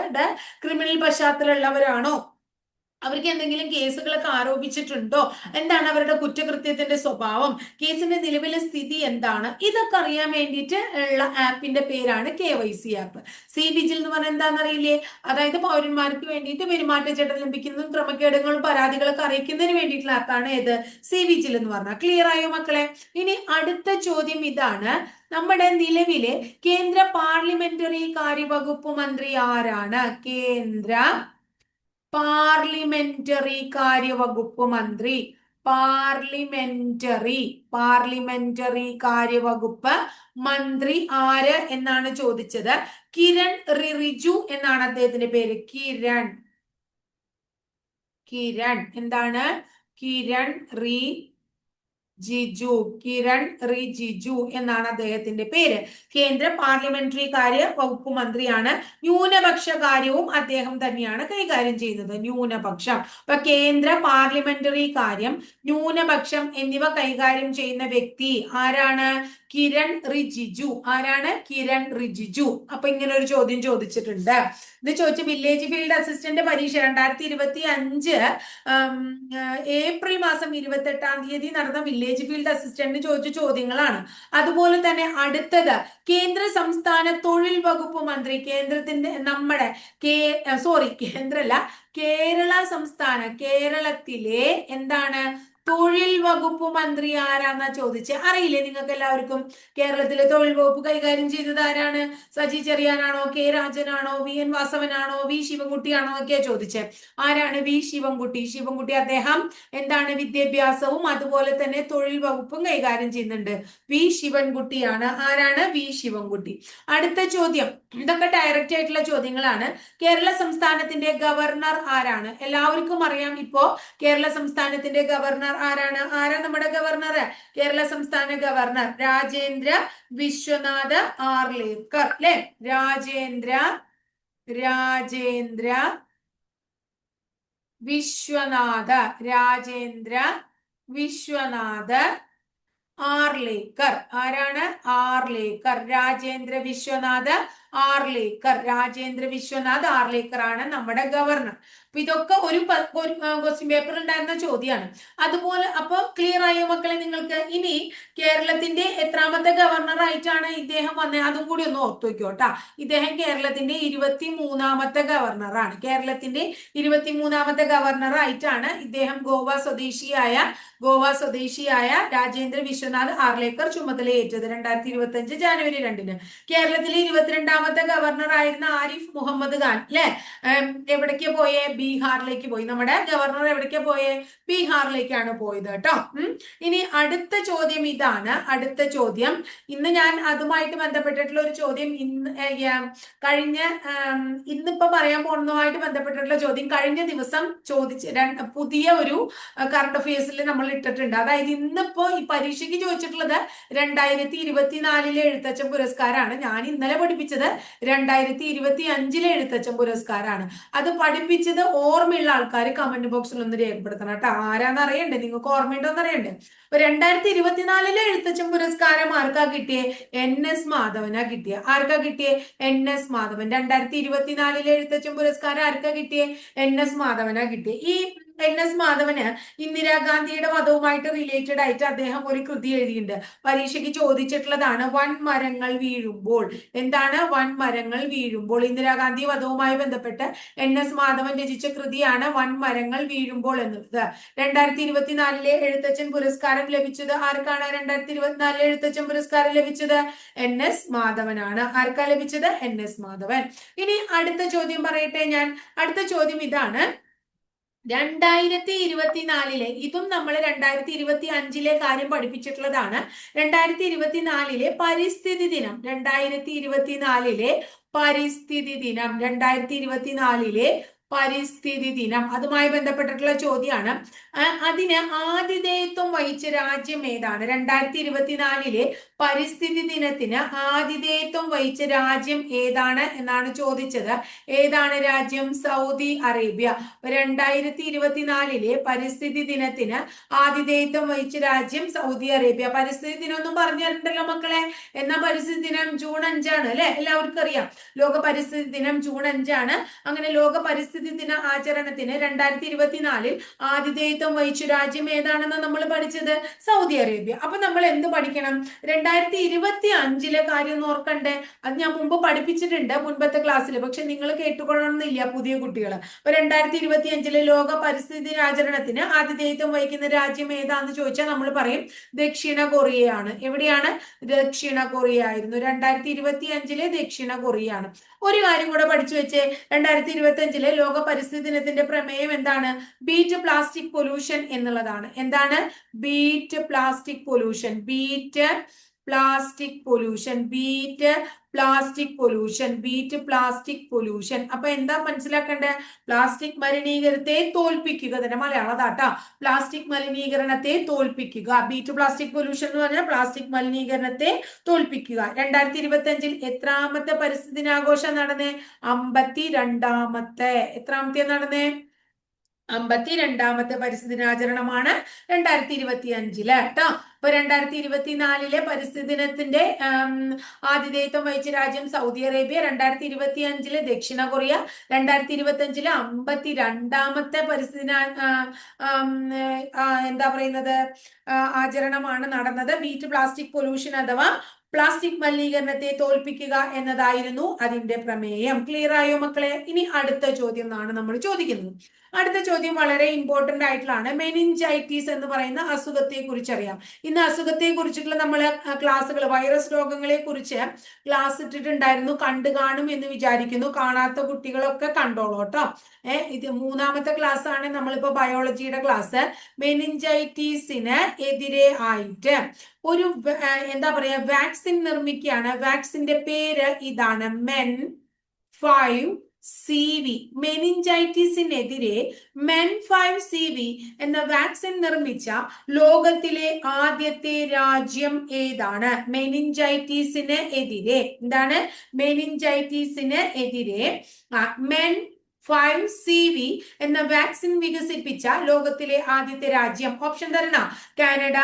ക്രിമിനൽ പശ്ചാത്തലമുള്ളവരാണോ, അവർക്ക് എന്തെങ്കിലും കേസുകളൊക്കെ ആരോപിച്ചിട്ടുണ്ടോ, എന്താണ് അവരുടെ കുറ്റകൃത്യത്തിന്റെ സ്വഭാവം, കേസിന്റെ നിലവിലെ സ്ഥിതി എന്താണ്, ഇതൊക്കെ അറിയാൻ വേണ്ടിയിട്ട് ഉള്ള ആപ്പിന്റെ പേരാണ് KYC ആപ്പ്. സി വിജിൽ എന്ന് പറഞ്ഞാൽ എന്താണെന്നറിയില്ലേ? അതായത് പൗരന്മാർക്ക് വേണ്ടിയിട്ട് പെരുമാറ്റച്ചട്ടം ലംഘിക്കുന്നതും ക്രമക്കേടുകളും പരാതികളൊക്കെ അറിയിക്കുന്നതിന് വേണ്ടിയിട്ടുള്ള ആപ്പാണ് ഏത്? സി വിജിൽ എന്ന് പറഞ്ഞാൽ. ക്ലിയർ ആയോ മക്കളെ? ഇനി അടുത്ത ചോദ്യം ഇതാണ്. നമ്മുടെ നിലവിലെ കേന്ദ്ര പാർലമെന്ററി കാര്യവകുപ്പ് മന്ത്രി ആരാണ്? കേന്ദ്ര പാർലമെന്ററി കാര്യവകുപ്പ് മന്ത്രി, പാർലമെന്ററി കാര്യവകുപ്പ് മന്ത്രി ആര് എന്നാണ് ചോദിച്ചത്. കിരൺ റിജിജു എന്നാണ് അദ്ദേഹത്തിന്റെ പേര്. കിരൺ എന്താണ്? കിരൺ റിജിജു എന്നാണ് അദ്ദേഹത്തിന്റെ പേര്. കേന്ദ്ര പാർലമെന്ററി കാര്യ വകുപ്പ് മന്ത്രിയാണ്. ന്യൂനപക്ഷ കാര്യവും അദ്ദേഹം തന്നെയാണ് കൈകാര്യം ചെയ്യുന്നത്. ന്യൂനപക്ഷം. അപ്പൊ കേന്ദ്ര പാർലമെന്ററി കാര്യം, ന്യൂനപക്ഷം എന്നിവ കൈകാര്യം ചെയ്യുന്ന വ്യക്തി ആരാണ്? കിരൺ റിജിജു. ആരാണ്? കിരൺ റിജിജു. അപ്പൊ ഇങ്ങനെ ഒരു ചോദ്യം ചോദിച്ചിട്ടുണ്ട്. ഇത് ചോദിച്ച വില്ലേജ് ഫീൽഡ് അസിസ്റ്റന്റ് പരീക്ഷ 2025 ഏപ്രിൽ മാസം 28 നടന്ന വില്ലേജ് ഫീൽഡ് അസിസ്റ്റന്റ് ചോദിച്ച ചോദ്യങ്ങളാണ്. അതുപോലെ തന്നെ അടുത്തത് കേന്ദ്ര സംസ്ഥാന തൊഴിൽ വകുപ്പ് മന്ത്രി, കേന്ദ്രത്തിന്റെ നമ്മുടെ കേരളത്തിലെ എന്താണ് തൊഴിൽ വകുപ്പ് മന്ത്രി ആരാന്നാ ചോദിച്ചേ? അറിയില്ലേ നിങ്ങൾക്ക് എല്ലാവർക്കും? കേരളത്തിലെ തൊഴിൽ വകുപ്പ് കൈകാര്യം ചെയ്തത് ആരാണ്? സജി ചെറിയാനാണോ, കെ രാജനാണോ, VN വാസവനാണോ, വി ശിവൻകുട്ടിയാണോ ഒക്കെയാ ചോദിച്ചേ. ആരാണ്? വി ശിവൻകുട്ടി. അദ്ദേഹം എന്താണ് വിദ്യാഭ്യാസവും അതുപോലെ തന്നെ തൊഴിൽ വകുപ്പും കൈകാര്യം ചെയ്യുന്നുണ്ട്. വി ശിവൻകുട്ടിയാണ്. ആരാണ്? വി ശിവൻകുട്ടി. അടുത്ത ചോദ്യം, ഇതൊക്കെ ഡയറക്റ്റ് ആയിട്ടുള്ള ചോദ്യങ്ങളാണ്. കേരള സംസ്ഥാനത്തിന്റെ ഗവർണർ ആരാണ്? എല്ലാവർക്കും അറിയാം. ഇപ്പോ കേരള സംസ്ഥാനത്തിന്റെ ഗവർണർ ആരാണ്? നമ്മുടെ ഗവർണർ? കേരള സംസ്ഥാന ഗവർണർ രാജേന്ദ്ര വിശ്വനാഥ് ആർലേക്കർ അല്ലെ? രാജേന്ദ്ര വിശ്വനാഥ് ആർലേക്കർ. ആരാണ്? ആർലേക്കർ. രാജേന്ദ്ര വിശ്വനാഥ് ആർലേക്കർ. രാജേന്ദ്ര വിശ്വനാഥ് ആർലേക്കർ ആണ് നമ്മുടെ ഗവർണർ. അപ്പൊ ഇതൊക്കെ ഒരു ക്വസ്റ്റ്യൻ പേപ്പർ ഉണ്ടായിരുന്ന ചോദ്യമാണ്. അതുപോലെ അപ്പൊ ക്ലിയർ ആയോ മക്കളെ നിങ്ങൾക്ക്? ഇനി കേരളത്തിന്റെ എത്രാമത്തെ ഗവർണർ ആയിട്ടാണ് ഇദ്ദേഹം വന്നത്? അതും കൂടി ഒന്ന് ഓർത്തു വെക്കോട്ടാ. ഇദ്ദേഹം കേരളത്തിന്റെ 23-ാമത്തെ ഗവർണറാണ്. കേരളത്തിന്റെ 23-ാമത്തെ ഗവർണർ ആയിട്ടാണ് ഇദ്ദേഹം ഗോവ സ്വദേശിയായ രാജേന്ദ്ര വിശ്വനാഥ് ആർലേക്കർ ചുമതലയേറ്റത് 2025 ജനുവരി 2-ന്. കേരളത്തിലെ 22-ാമത്തെ ഗവർണർ ആയിരുന്ന ആരിഫ് മുഹമ്മദ് ഖാൻ അല്ലെ എവിടേക്ക് പോയേ? ബീഹാറിലേക്ക് പോയി. നമ്മുടെ ഗവർണർ എവിടേക്ക് പോയേ? ബീഹാറിലേക്കാണ് പോയത് കേട്ടോ. ഇനി അടുത്ത ചോദ്യം ഇതാണ്. അടുത്ത ചോദ്യം ഇന്ന് ഞാൻ അതുമായിട്ട് ബന്ധപ്പെട്ടിട്ടുള്ള ഒരു ചോദ്യം ഇന്നിപ്പോ പറയാൻ പോകുന്നതുമായിട്ട് ബന്ധപ്പെട്ടിട്ടുള്ള ചോദ്യം കഴിഞ്ഞ ദിവസം പുതിയ ഒരു കറണ്ട് അഫയേഴ്സിൽ നമ്മൾ ഇട്ടിട്ടുണ്ട്. അതായത് ഇന്നിപ്പോ ഈ പരീക്ഷയ്ക്ക് ചോദിച്ചിട്ടുള്ളത് 2024 എഴുത്തച്ഛൻ പുരസ്കാരമാണ്. ഞാൻ ഇന്നലെ പഠിപ്പിച്ചത് 2025 എഴുത്തച്ഛൻ പുരസ്കാരമാണ്. അത് പഠിപ്പിച്ചത് ഓർമ്മയുള്ള ആൾക്കാർ കമന്റ് ബോക്സിൽ ഒന്ന് രേഖപ്പെടുത്തണം കേട്ടോ. ആരാന്ന് അറിയണ്ടേ? നിങ്ങൾക്ക് ഓർമ്മയുണ്ടോന്ന് അറിയണ്ടേ? 2024 എഴുത്തച്ഛൻ പുരസ്കാരം ആർക്കാ കിട്ടിയേ? NS മാധവനാ കിട്ടിയ. ആർക്കാ കിട്ടിയേ? NS മാധവൻ. 2024 എഴുത്തച്ഛൻ പുരസ്കാരം ആർക്കാ കിട്ടിയേ? NS മാധവനാ കിട്ടിയേ. ഈ NS മാധവന് ഇന്ദിരാഗാന്ധിയുടെ വധവുമായിട്ട് റിലേറ്റഡ് ആയിട്ട് അദ്ദേഹം ഒരു കൃതി എഴുതിയിട്ടുണ്ട്. പരീക്ഷയ്ക്ക് ചോദിച്ചിട്ടുള്ളതാണ് വൻമരങ്ങൾ വീഴുമ്പോൾ. എന്താണ് വൻമരങ്ങൾ വീഴുമ്പോൾ? ഇന്ദിരാഗാന്ധി വധവുമായി ബന്ധപ്പെട്ട് NS മാധവൻ രചിച്ച കൃതിയാണ് വൻമരങ്ങൾ വീഴുമ്പോൾ എന്നുള്ളത്. 2024 എഴുത്തച്ഛൻ പുരസ്കാരം ലഭിച്ചത് ആർക്കാണ്? 2024 എഴുത്തച്ഛൻ പുരസ്കാരം ലഭിച്ചത് NS മാധവനാണ്. ആർക്കാ ലഭിച്ചത്? NS മാധവൻ. ഇനി അടുത്ത ചോദ്യം പറയട്ടെ ഞാൻ. അടുത്ത ചോദ്യം ഇതാണ്. 2024 ഇതും നമ്മൾ 2025 കാര്യം പഠിപ്പിച്ചിട്ടുള്ളതാണ്. 2024 പരിസ്ഥിതി ദിനം. 2024 പരിസ്ഥിതി ദിനം. 2024 പരിസ്ഥിതി ദിനം അതുമായി ബന്ധപ്പെട്ടിട്ടുള്ള ചോദ്യമാണ്. അതിന് ആതിഥേയത്വം വഹിച്ച രാജ്യം ഏതാണ്? 2024 പരിസ്ഥിതി ദിനത്തിന് ആതിഥേയത്വം വഹിച്ച രാജ്യം ഏതാണ് എന്നാണ് ചോദിച്ചത്. ഏതാണ് രാജ്യം? Saudi Arabia. 2024 പരിസ്ഥിതി ദിനത്തിന് ആതിഥേയത്വം വഹിച്ച രാജ്യം സൗദി അറേബ്യ. പരിസ്ഥിതി ദിനം ഒന്നും പറഞ്ഞിട്ടുണ്ടല്ലോ മക്കളെ. എന്നാ പരിസ്ഥിതി ദിനം ജൂൺ 5 അല്ലെ? എല്ലാവർക്കും അറിയാം. ലോക പരിസ്ഥിതി ദിനം ജൂൺ 5. അങ്ങനെ ലോക പരിസ്ഥിതി ദിന ആചരണത്തിന് 2024 ആതിഥേയത്വം വഹിച്ച രാജ്യം ഏതാണെന്ന് നമ്മൾ പഠിച്ചത്? Saudi Arabia. അപ്പൊ നമ്മൾ എന്ത് പഠിക്കണം? 2025 കാര്യം ഒന്ന് ഓർക്കണ്ടേ? അത് ഞാൻ മുമ്പ് പഠിപ്പിച്ചിട്ടുണ്ട് മുൻപത്തെ ക്ലാസ്സിൽ. പക്ഷെ നിങ്ങൾ കേട്ടുകൊള്ളണമെന്നില്ല പുതിയ കുട്ടികൾ. അപ്പൊ 2025 ലോക പരിസ്ഥിതി ദിനാചരണത്തിന് ആതിഥേയത്വം വഹിക്കുന്ന രാജ്യം ഏതാന്ന് ചോദിച്ചാൽ നമ്മൾ പറയും ദക്ഷിണ കൊറിയയാണ്. എവിടെയാണ്? ദക്ഷിണ കൊറിയ ആയിരുന്നു. 2025 ദക്ഷിണ കൊറിയയാണ്. ഒരു കാര്യം കൂടെ പഠിച്ചു വെച്ചേ. 2025 ലോക പരിസ്ഥിതി ദിനത്തിന്റെ പ്രമേയം എന്താണ്? ബീറ്റ് പ്ലാസ്റ്റിക് പൊല്യൂഷൻ എന്നുള്ളതാണ്. എന്താണ്? Beat plastic pollution. Beat plastic pollution. Beat plastic pollution. Beat plastic pollution. അപ്പൊ എന്താ മനസ്സിലാക്കേണ്ടത്? പ്ലാസ്റ്റിക് മലിനീകരണത്തെ തോൽപ്പിക്കുക. തന്നെ മലയാളം അതാട്ടാ. പ്ലാസ്റ്റിക് മലിനീകരണത്തെ തോൽപ്പിക്കുക. ബീറ്റ് പ്ലാസ്റ്റിക് പൊല്യൂഷൻ എന്ന് പറഞ്ഞാൽ പ്ലാസ്റ്റിക് മലിനീകരണത്തെ തോൽപ്പിക്കുക. 2025 എത്രാമത്തെ പരിസ്ഥിതി ദിനാഘോഷം നടന്നേ? 52ാമത്തെ. എത്രാമത്തെ നടന്നേ? 52ാമത്തെ പരിസ്ഥിതി ദിനാചരണമാണ് 2025 കേട്ടോ. അപ്പൊ 2024 പരിസ്ഥിതി ദിനത്തിന്റെ ആതിഥേയത്വം വഹിച്ച രാജ്യം സൗദി അറേബ്യ. 2025 ദക്ഷിണ കൊറിയ. 2025 52ാമത്തെ പരിസ്ഥിതി എന്താ പറയുന്നത് ആചരണമാണ് നടന്നത്. ബീറ്റ് പ്ലാസ്റ്റിക് പൊല്യൂഷൻ അഥവാ പ്ലാസ്റ്റിക് മലിനീകരണത്തെ തോൽപ്പിക്കുക എന്നതായിരുന്നു അതിന്റെ പ്രമേയം. ക്ലിയർ ആയോ മക്കളെ? ഇനി അടുത്ത ചോദ്യം ആണ് നമ്മൾ ചോദിക്കുന്നത്. അടുത്ത ചോദ്യം വളരെ ഇമ്പോർട്ടന്റ് ആയിട്ടുള്ളതാണ്. മെനിഞ്ചൈറ്റിസ് എന്ന് പറയുന്ന അസുഖത്തെ കുറിച്ച് അറിയാം. ഇന്ന് അസുഖത്തെ കുറിച്ചിട്ടുള്ള നമ്മള് ക്ലാസ്സുകൾ വൈറസ് രോഗങ്ങളെ കുറിച്ച് ക്ലാസ് ഇട്ടിട്ടുണ്ടായിരുന്നു. കണ്ടു കാണും എന്ന് വിചാരിക്കുന്നു. കാണാത്ത കുട്ടികളൊക്കെ കണ്ടോളൂ കേട്ടോ. ഇത് 3ാമത്തെ ക്ലാസ് ആണ്. നമ്മളിപ്പോ ബയോളജിയുടെ ക്ലാസ്. മെനിഞ്ചൈറ്റിസിന് എതിരെ ആയിട്ട് ഒരു എന്താ പറയാ വാക്സിൻ നിർമ്മിക്കുകയാണ്. വാക്സിന്റെ പേര് ഇതാണ് MEN5CV. മെനിഞ്ചൈറ്റിസിനെതിരെ MEN5CV എന്ന വാക്സിൻ നിർമ്മിച്ച ലോകത്തിലെ ആദ്യത്തെ രാജ്യം ഏതാണ്? മെനിഞ്ചൈറ്റിസിന് എതിരെ എന്താണ്? മെനിഞ്ചൈറ്റിസിന് എതിരെ 5CV എന്ന വാക്സിൻ വികസിപ്പിച്ച ലോകത്തിലെ ആദ്യത്തെ രാജ്യം? ഓപ്ഷൻ തരണ: Canada,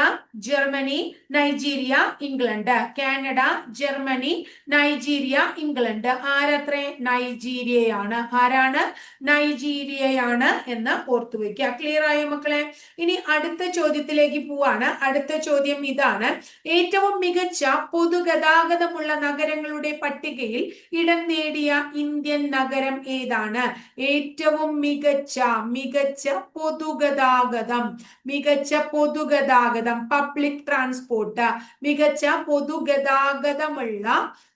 Germany, Nigeria, England. Canada, Germany, Nigeria, England. ആരത്രേ? നൈജീരിയയാണ്. ആരാണ്? നൈജീരിയയാണ് എന്ന് ഓർത്തു വെക്കുക. ക്ലിയർ ആയോ മക്കളെ? ഇനി അടുത്ത ചോദ്യത്തിലേക്ക് പോവാണ്. അടുത്ത ചോദ്യം ഇതാണ്: ഏറ്റവും മികച്ച പൊതുഗതാഗതമുള്ള നഗരങ്ങളുടെ പട്ടികയിൽ ഇടം നേടിയ ഇന്ത്യൻ നഗരം ഏതാണ്? ഏറ്റവും മികച്ച പൊതുഗതാഗതം പബ്ലിക് ട്രാൻസ്പോർട്ട്, മികച്ച പൊതുഗതാഗതമുള്ള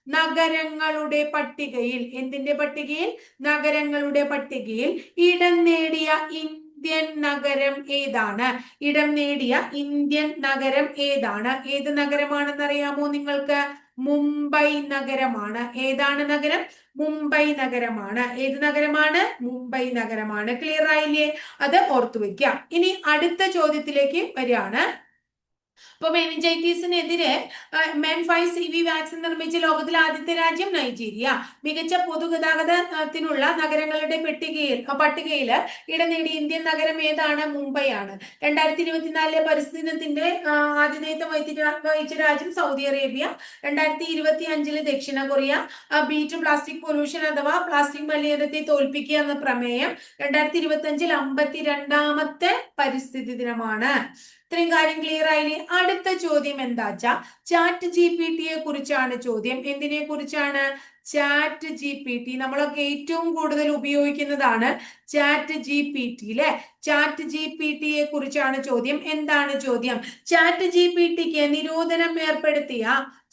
നഗരങ്ങളുടെ പട്ടികയിൽ, എന്തിന്റെ പട്ടികയിൽ? നഗരങ്ങളുടെ പട്ടികയിൽ ഇടം നേടിയ ഇന്ത്യൻ നഗരം ഏതാണ്? ഇടം നേടിയ ഇന്ത്യൻ നഗരം ഏതാണ്? ഏത് നഗരമാണെന്ന് അറിയാമോ നിങ്ങൾക്ക്? മുംബൈ നഗരമാണ്. ഏതാണ് നഗരം? മുംബൈ നഗരമാണ്. ഏത് നഗരമാണ്? മുംബൈ നഗരമാണ്. ക്ലിയർ ആയില്ലേ? അത് ഓർത്തു വെക്കാം. ഇനി അടുത്ത ചോദ്യത്തിലേക്ക് വരികയാണ്. അപ്പൊ മെനിഞ്ചൈറ്റിസിനെതിരെ MEN5CV വാക്സിൻ നിർമ്മിച്ച ലോകത്തിലെ ആദ്യത്തെ രാജ്യം നൈജീരിയ. മികച്ച പൊതുഗതാഗതത്തിനുള്ള നഗരങ്ങളുടെ പട്ടികയിൽ ഇടം നേടിയ ഇന്ത്യൻ നഗരം ഏതാണ്? മുംബൈ ആണ്. 2024 പരിസ്ഥിതി ദിനത്തിന്റെ ആതിഥേയത്വം വഹിച്ച രാജ്യം സൗദി അറേബ്യ. 2025 ദക്ഷിണ കൊറിയ. ബീറ്റ് പ്ലാസ്റ്റിക് പൊല്യൂഷൻ അഥവാ പ്ലാസ്റ്റിക് മലിനീകരണത്തെ തോൽപ്പിക്കുക എന്ന പ്രമേയം 2025 52ാമത്തെ പരിസ്ഥിതി ദിനമാണ്. ഇത്രയും കാര്യം ക്ലിയർ ആയില്ലേ? അടുത്ത ചോദ്യം എന്താച്ചാ ചാറ്റ് ജിപിടിയെ കുറിച്ചാണ് ചോദ്യം. എന്തിനെ കുറിച്ചാണ്? Chat GPT. നമ്മളൊക്കെ ഏറ്റവും കൂടുതൽ ഉപയോഗിക്കുന്നതാണ് ചാറ്റ് ജിപിടി അല്ലെ. ചാറ്റ് ജിപിടിയെ കുറിച്ചാണ് ചോദ്യം. എന്താണ് ചോദ്യം? ചാറ്റ് ജിപിടിക്ക് നിരോധനം ഏർപ്പെടുത്തിയ,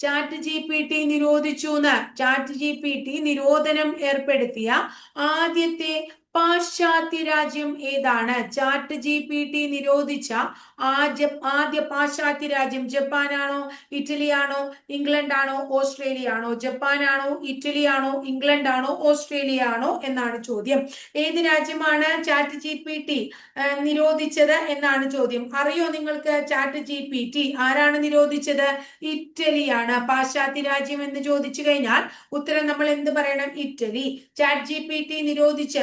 ചാറ്റ് ജിപിടി നിരോധിച്ചു എന്ന്, ചാറ്റ് ജിപിടി നിരോധനം ഏർപ്പെടുത്തിയ ആദ്യത്തെ പാശ്ചാത്യ രാജ്യം ഏതാണ്? ചാറ്റ് ജിപിടി നിരോധിച്ച ആദ്യ പാശ്ചാത്യ രാജ്യം ജപ്പാനാണോ, ഇറ്റലിയാണോ, ഇംഗ്ലണ്ട് ആണോ, ഓസ്ട്രേലിയ ആണോ? ജപ്പാനാണോ, ഇറ്റലിയാണോ, ഇംഗ്ലണ്ട് ആണോ, ഓസ്ട്രേലിയ ആണോ എന്നാണ് ചോദ്യം. ഏത് രാജ്യമാണ് ചാറ്റ് ജിപിടി നിരോധിച്ചത് എന്നാണ് ചോദ്യം. അറിയോ നിങ്ങൾക്ക് ചാറ്റ് ജിപിടി ആരാണ് നിരോധിച്ചത്? ഇറ്റലിയാണ്. പാശ്ചാത്യ രാജ്യം എന്ന് ചോദിച്ചു കഴിഞ്ഞാൽ ഉത്തരം നമ്മൾ എന്ത് പറയണം? ഇറ്റലി. ചാറ്റ് ജിപിടി നിരോധിച്ച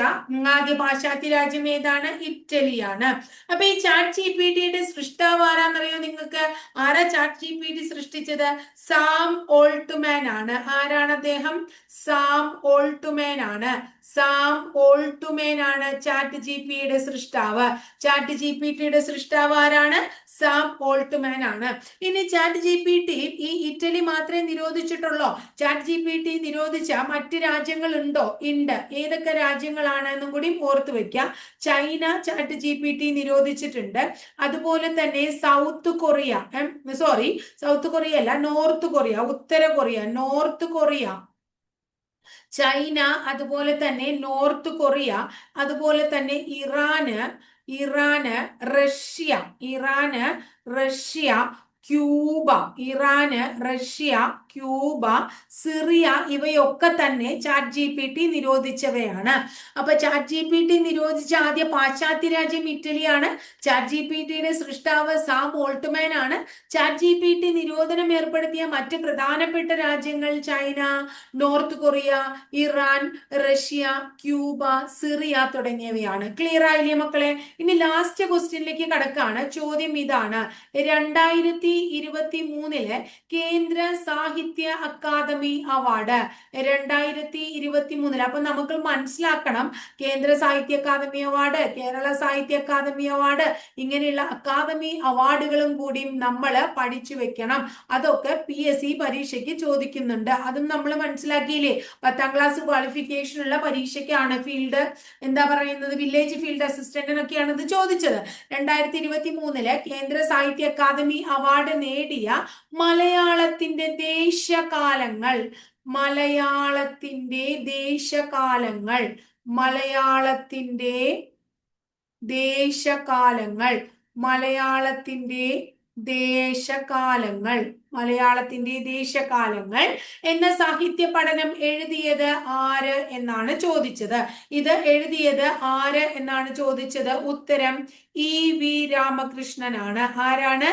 ആദ്യ പാശ്ചാത്യ രാജ്യം ഏതാണ്? ഇറ്റലിയാണ്. അപ്പൊ ഈ ചാറ്റ് ജിപിടിയുടെ സൃഷ്ടാവ് ആരാന്നറിയോ നിങ്ങൾക്ക്? ആരാ ചാറ്റ് ജിപിടി സൃഷ്ടിച്ചത്? സാം ഓൾട്ട്മാൻ ആണ്. ആരാണ് അദ്ദേഹം? സാം ഓൾട്ട്മാൻ ആണ്. സാം ഓൾട്ട്മാൻ ആണ് ചാറ്റ് ജിപിടിയുടെ സൃഷ്ടാവ്. ചാറ്റ് ജിപിടിയുടെ സൃഷ്ടാവ് ആരാണ്? സാം ഓൾട്ട്മാൻ ആണ്. ഇനി ചാറ്റ് ജിപിടി ഈ ഇറ്റലി മാത്രമേ നിരോധിച്ചിട്ടുള്ളൂ? ചാറ്റ് ജിപിടി നിരോധിച്ച മറ്റ് രാജ്യങ്ങൾ ഉണ്ടോ? ഉണ്ട്. ഏതൊക്കെ രാജ്യങ്ങളാണ് എന്നും കൂടി ഓർത്തു വെക്കാം. ചൈന ചാറ്റ് ജിപിടി നിരോധിച്ചിട്ടുണ്ട്. അതുപോലെ തന്നെ സൗത്ത് കൊറിയ അല്ല, നോർത്ത് കൊറിയ, ഉത്തര കൊറിയ, നോർത്ത് കൊറിയ, ചൈന, അതുപോലെ തന്നെ നോർത്ത് കൊറിയ, അതുപോലെ തന്നെ ഇറാന്, റഷ്യ, ക്യൂബ, ക്യൂബ, സിറിയ ഇവയൊക്കെ തന്നെ ചാറ്റ് ജിപിടി നിരോധിച്ചവയാണ്. അപ്പൊ ചാറ്റ് ജിപിടി നിരോധിച്ച ആദ്യ പാശ്ചാത്യ രാജ്യം ഇറ്റലിയാണ്. ചാറ്റ് ജിപിടിയുടെ സൃഷ്ടാവ് സാം ഓൾട്ട്മാൻ ആണ്. ചാറ്റ് ജിപിടി നിരോധനം ഏർപ്പെടുത്തിയ മറ്റ് പ്രധാനപ്പെട്ട രാജ്യങ്ങൾ China, north Korea, Iran, Russia, Cuba, Syria തുടങ്ങിയവയാണ്. ക്ലിയർ ആയില്ലേ മക്കളെ? ഇനി ലാസ്റ്റ് ക്വസ്റ്റ്യനിലേക്ക് കടക്കാണ്. ചോദ്യം ഇതാണ്: 2023 കേന്ദ്ര സാഹിത്യ അക്കാദമി അവാർഡ്. 2023 അപ്പൊ നമുക്ക് മനസ്സിലാക്കണം, കേന്ദ്ര സാഹിത്യ അക്കാദമി അവാർഡ്, കേരള സാഹിത്യ അക്കാദമി അവാർഡ്, ഇങ്ങനെയുള്ള അക്കാദമി അവാർഡുകളും കൂടി നമ്മൾ പഠിച്ചു വെക്കണം. അതൊക്കെ PSC പരീക്ഷയ്ക്ക് ചോദിക്കുന്നുണ്ട്. അതും നമ്മൾ മനസ്സിലാക്കിയില്ലേ? 10ാം ക്ലാസ് ക്വാളിഫിക്കേഷൻ ഉള്ള പരീക്ഷയ്ക്കാണ് ഫീൽഡ് വില്ലേജ് ഫീൽഡ് അസിസ്റ്റന്റിനൊക്കെയാണ് ഇത് ചോദിച്ചത്. 2023 കേന്ദ്ര സാഹിത്യ അക്കാദമി അവാർഡ് നേടിയ മലയാളത്തിന്റെ ദേശകാലങ്ങൾ, മലയാളത്തിന്റെ ദേശകാലങ്ങൾ ദേശകാലങ്ങൾ, മലയാളത്തിന്റെ ദേശകാലങ്ങൾ എന്ന സാഹിത്യ പഠനം എഴുതിയത് ആര് എന്നാണ് ചോദിച്ചത്. ഇത് എഴുതിയത് ആര് എന്നാണ് ചോദിച്ചത്. ഉത്തരം ഇ വി രാമകൃഷ്ണനാണ്. ആരാണ്?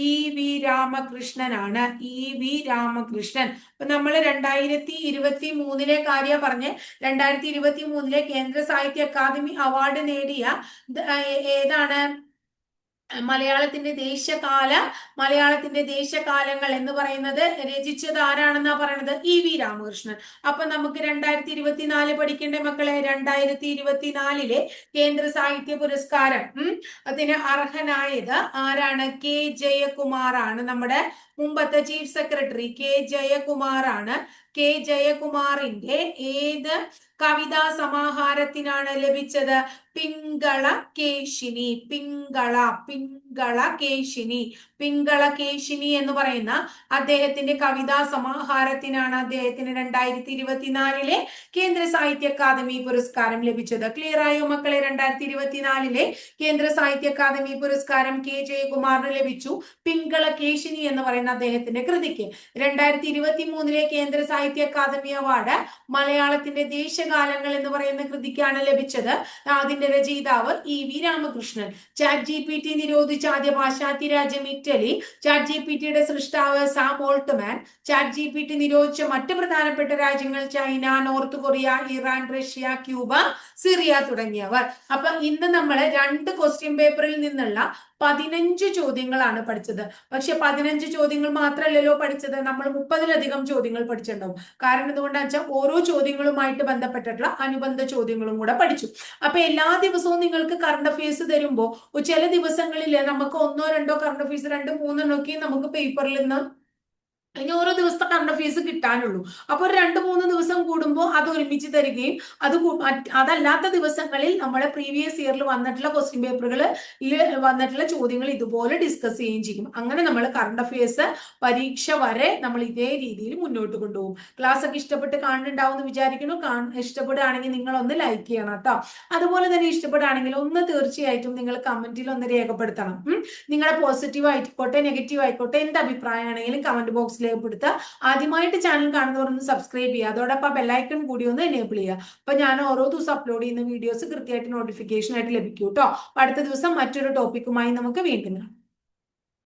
ഇ വി രാമകൃഷ്ണനാണ്. E V Ramakrishnan. അപ്പൊ നമ്മൾ 2023 കാര്യം പറഞ്ഞ് 2023 കേന്ദ്ര സാഹിത്യ അക്കാദമി അവാർഡ് നേടിയ ഏതാണ്? മലയാളത്തിന്റെ ദേശകാലങ്ങൾ എന്ന് പറയുന്നത് രചിച്ചത് ആരാണെന്നാ പറയുന്നത്? ഇ വി രാമകൃഷ്ണൻ. അപ്പൊ നമുക്ക് 2024 പഠിക്കേണ്ട മക്കളെ. 2024 കേന്ദ്ര സാഹിത്യ പുരസ്കാരം അതിന് അർഹനായത് ആരാണ്? കെ ജയകുമാർ ആണ്. നമ്മുടെ മുമ്പത്തെ ചീഫ് സെക്രട്ടറി കെ ജയകുമാർ ആണ്. കെ ജയകുമാറിന്റെ ഏത് കവിതാ സമാഹാരത്തിനാണ് ലഭിച്ചത്? പിങ്കള കേശിനി. പിങ്കള കേശിനി എന്ന് പറയുന്ന അദ്ദേഹത്തിന്റെ കവിതാ സമാഹാരത്തിനാണ് അദ്ദേഹത്തിന് 2024 കേന്ദ്ര സാഹിത്യ അക്കാദമി പുരസ്കാരം ലഭിച്ചത്. ക്ലിയർ ആയോ മക്കളെ? 2024 കേന്ദ്ര സാഹിത്യ അക്കാദമി പുരസ്കാരം കെ ജയകുമാറിന് ലഭിച്ചു. പിങ്കള കേശിനി എന്ന് പറയുന്ന അദ്ദേഹത്തിന്റെ കൃതിക്ക്. 2023 കേന്ദ്ര സാഹിത്യ അക്കാദമി അവാർഡ് മലയാളത്തിന്റെ ദേശകാലങ്ങൾ എന്ന് പറയുന്ന കൃതിക്കാണ് ലഭിച്ചത്. അതിന്റെ രചയിതാവ് ഇ വി രാമകൃഷ്ണൻ. ChatGPT നിരോധിച്ച ആദ്യ പാശ്ചാത്യ രാജ്യം ഇറ്റലി. ChatGPTയുടെ സൃഷ്ടാവ് സാം ഓൾട്ട്മാൻ. ChatGPT നിരോധിച്ച മറ്റ് പ്രധാനപ്പെട്ട രാജ്യങ്ങൾ China, north Korea, Iran, Russia, Cuba, Syria തുടങ്ങിയവർ. അപ്പൊ ഇന്ന് നമ്മൾ 2 ക്വസ്റ്റ്യൻ പേപ്പറിൽ നിന്നുള്ള 15 ചോദ്യങ്ങളാണ് പഠിച്ചത്. പക്ഷെ 15 ചോദ്യങ്ങൾ മാത്രമല്ലല്ലോ പഠിച്ചത്, നമ്മൾ 30-ലധികം ചോദ്യങ്ങൾ പഠിച്ചിട്ടുണ്ടാവും. കാരണം എന്തുകൊണ്ടാണെന്ന് വെച്ചാൽ ഓരോ ചോദ്യങ്ങളുമായിട്ട് ബന്ധപ്പെട്ടിട്ടുള്ള അനുബന്ധ ചോദ്യങ്ങളും കൂടെ പഠിച്ചു. അപ്പൊ എല്ലാ ദിവസവും നിങ്ങൾക്ക് കറണ്ട് അഫയേഴ്സ് തരുമ്പോൾ ചില ദിവസങ്ങളിൽ നമുക്ക് 1-2 കറണ്ട് അഫയേഴ്സ് 2-3 ഒക്കെ നമുക്ക് പേപ്പറിൽ നിന്ന് ഇനി ഓരോ ദിവസത്തെ കറണ്ട് അഫയേഴ്സ് കിട്ടാനുള്ളൂ. അപ്പൊ 2-3 ദിവസം കൂടുമ്പോൾ അത് ഒരുമിച്ച് തരികയും അതല്ലാത്ത ദിവസങ്ങളിൽ നമ്മുടെ പ്രീവിയസ് ഇയറിൽ വന്നിട്ടുള്ള ക്വസ്റ്റ്യൻ പേപ്പറുകളിൽ വന്നിട്ടുള്ള ചോദ്യങ്ങൾ ഇതുപോലെ ഡിസ്കസ് ചെയ്യുകയും ചെയ്യും. അങ്ങനെ നമ്മൾ കറണ്ട് അഫയേഴ്സ് പരീക്ഷ വരെ നമ്മൾ ഇതേ രീതിയിൽ മുന്നോട്ട് കൊണ്ടുപോകും. ക്ലാസ് ഒക്കെ ഇഷ്ടപ്പെട്ട് കാണുന്നുണ്ടാവും എന്ന് വിചാരിക്കുന്നു. ഇഷ്ടപ്പെടുകയാണെങ്കിൽ നിങ്ങൾ ഒന്ന് ലൈക്ക് ചെയ്യണം കേട്ടോ. അതുപോലെ തന്നെ ഇഷ്ടപ്പെടുകയാണെങ്കിൽ ഒന്ന് തീർച്ചയായിട്ടും നിങ്ങൾ കമന്റിൽ ഒന്ന് രേഖപ്പെടുത്തണം. നിങ്ങളുടെ പോസിറ്റീവ് ആയിക്കോട്ടെ നെഗറ്റീവ് ആയിക്കോട്ടെ എന്ത് അഭിപ്രായമാണെങ്കിലും കമന്റ് ബോക്സിൽ രേഖപ്പെടുത്തുക. ആദ്യമായിട്ട് ചാനൽ കാണുന്നവർ ഒന്ന് സബ്സ്ക്രൈബ് ചെയ്യുക. അതോടൊപ്പം ബെല്ലൈക്കൺ കൂടി ഒന്ന് എനേബിൾ ചെയ്യുക. അപ്പൊ ഞാൻ ഓരോ ദിവസം അപ്ലോഡ് ചെയ്യുന്ന വീഡിയോസ് കൃത്യമായിട്ട് നോട്ടിഫിക്കേഷൻ ആയിട്ട് ലഭിക്കും കേട്ടോ. അടുത്ത ദിവസം മറ്റൊരു ടോപ്പിക്കുമായി നമുക്ക് വീണ്ടും കാണാം.